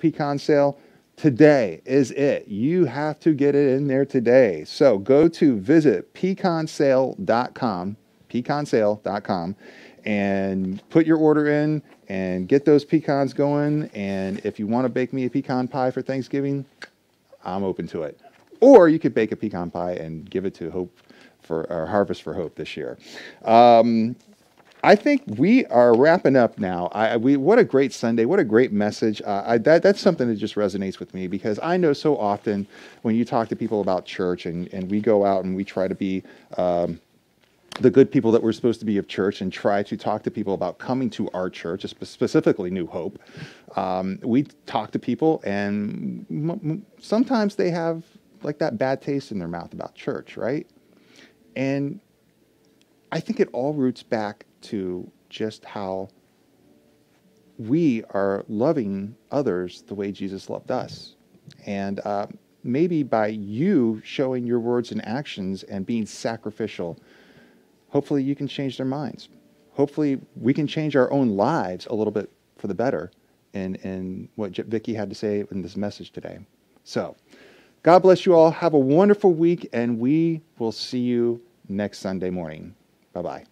pecan sale. Today is it. You have to get it in there today. So go to visit pecансale.com, and put your order in and get those pecans going. And if you want to bake me a pecan pie for Thanksgiving, I'm open to it. Or you could bake a pecan pie and give it to Hope for our Harvest for Hope this year. I think we are wrapping up now. What a great Sunday. What a great message. That's something that just resonates with me, because I know so often when you talk to people about church and we go out and we try to be the good people that we're supposed to be of church and try to talk to people about coming to our church, specifically New Hope. We talk to people and sometimes they have like that bad taste in their mouth about church, right? And I think it all roots back to just how we are loving others the way Jesus loved us. And maybe by you showing your words and actions and being sacrificial, hopefully you can change their minds. Hopefully we can change our own lives a little bit for the better in what Vicki had to say in this message today. So God bless you all. Have a wonderful week, and we will see you next Sunday morning. Bye-bye.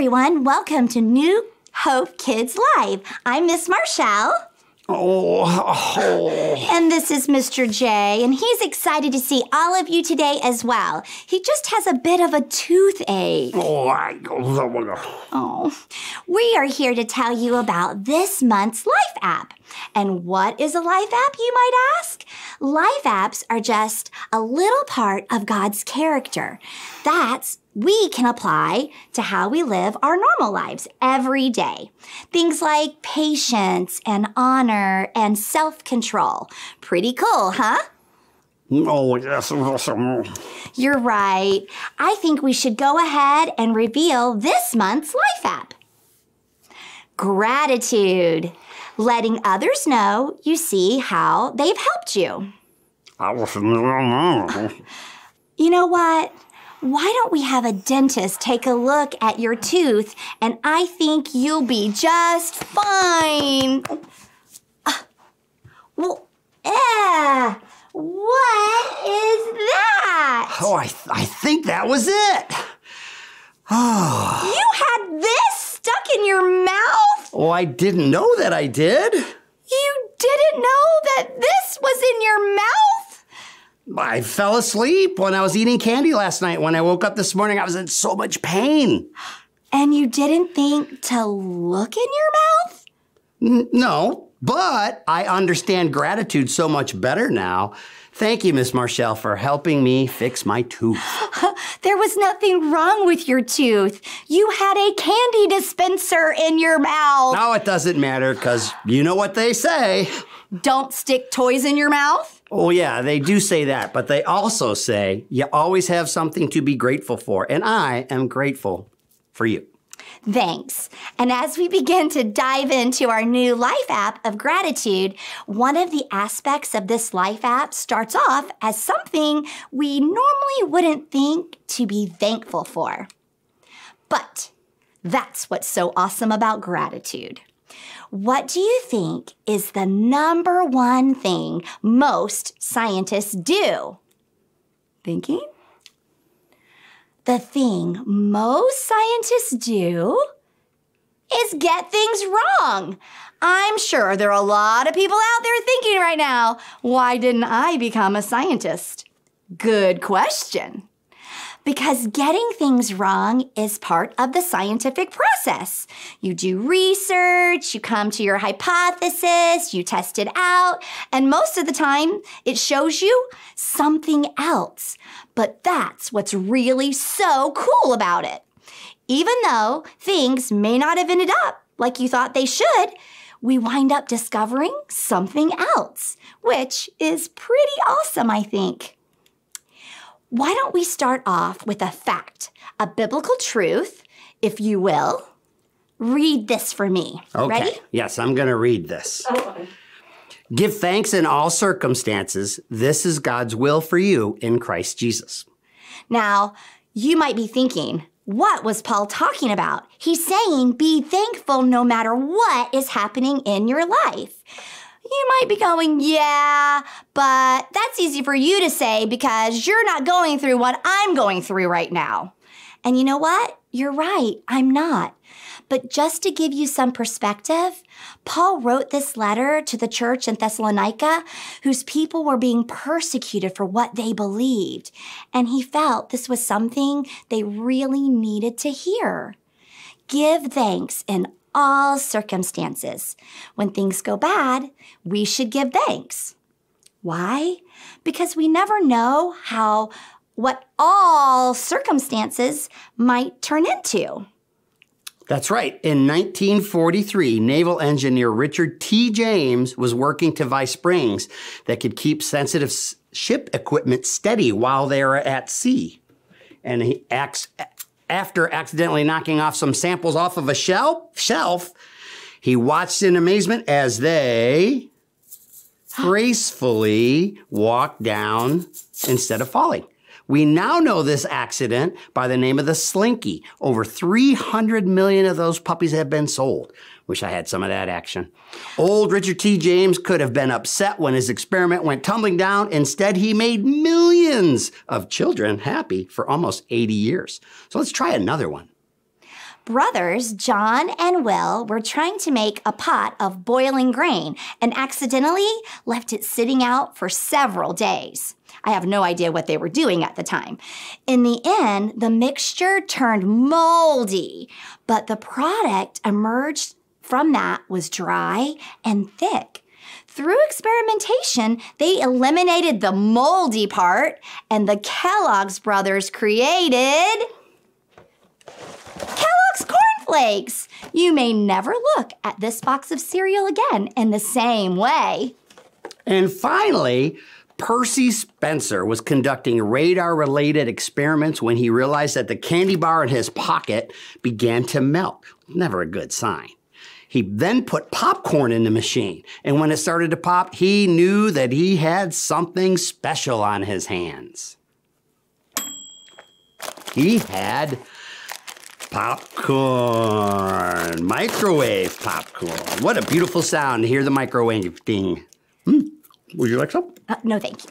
everyone. Welcome to New Hope Kids Live. I'm Miss Marshall. And this is Mr. J, and he's excited to see all of you today as well. He just has a bit of a toothache. We are here to tell you about this month's Life app. And what is a Life app, you might ask? Life apps are just a little part of God's character. We can apply to how we live our normal lives every day. Things like patience and honor and self-control. Pretty cool, huh? Oh, yes. You're right. I think we should go ahead and reveal this month's Life app. Gratitude. Letting others know you see how they've helped you. You know what? Why don't we have a dentist take a look at your tooth, and I think you'll be just fine. What is that? Oh, I think that was it. You had this stuck in your mouth? Oh, I didn't know that I did. You didn't know that this was in your mouth? I fell asleep when I was eating candy last night. When I woke up this morning, I was in so much pain. And you didn't think to look in your mouth? No, but I understand gratitude so much better now. Thank you, Miss Marshall, for helping me fix my tooth. There was nothing wrong with your tooth. You had a candy dispenser in your mouth. No, it doesn't matter, because you know what they say. Don't stick toys in your mouth? Oh, yeah, they do say that, but they also say you always have something to be grateful for, and I am grateful for you. Thanks. And as we begin to dive into our new Life app of gratitude, one of the aspects of this Life app starts off as something we normally wouldn't think to be thankful for. But that's what's so awesome about gratitude. What do you think is the number one thing most scientists do? Thinking? The thing most scientists do is get things wrong. I'm sure there are a lot of people out there thinking right now, why didn't I become a scientist? Good question. Because getting things wrong is part of the scientific process. You do research, you come to your hypothesis, you test it out, and most of the time it shows you something else. But that's what's really so cool about it. Even though things may not have ended up like you thought they should, we wind up discovering something else, which is pretty awesome, I think. Why don't we start off with a fact, a biblical truth, if you will. Read this for me. Okay. Ready? Yes, I'm going to read this. Give thanks in all circumstances. This is God's will for you in Christ Jesus. Now, you might be thinking, what was Paul talking about? He's saying be thankful no matter what is happening in your life. You might be going, yeah, but that's easy for you to say because you're not going through what I'm going through right now. And you know what? You're right, I'm not. But just to give you some perspective, Paul wrote this letter to the church in Thessalonica, whose people were being persecuted for what they believed. And he felt this was something they really needed to hear. Give thanks in all circumstances. When things go bad, we should give thanks. Why? Because we never know what all circumstances might turn into. That's right. In 1943, naval engineer Richard T. James was working to devise springs that could keep sensitive ship equipment steady while they are at sea. And after accidentally knocking off some samples off of a shelf, he watched in amazement as they gracefully walked down instead of falling. We now know this accident by the name of the Slinky. Over 300 million of those puppies have been sold. Wish I had some of that action. Old Richard T. James could have been upset when his experiment went tumbling down. Instead, he made millions of children happy for almost 80 years. So let's try another one. Brothers John and Will were trying to make a pot of boiling grain and accidentally left it sitting out for several days. I have no idea what they were doing at the time. In the end, the mixture turned moldy, but the product emerged from that was dry and thick. Through experimentation, they eliminated the moldy part, and the Kellogg's brothers created Kellogg's Corn Flakes. You may never look at this box of cereal again in the same way. And finally, Percy Spencer was conducting radar-related experiments when he realized that the candy bar in his pocket began to melt. Never a good sign. He then put popcorn in the machine, and when it started to pop, he knew that he had something special on his hands. He had popcorn, microwave popcorn. What a beautiful sound to hear the microwave ding. Would you like some? No, thank you.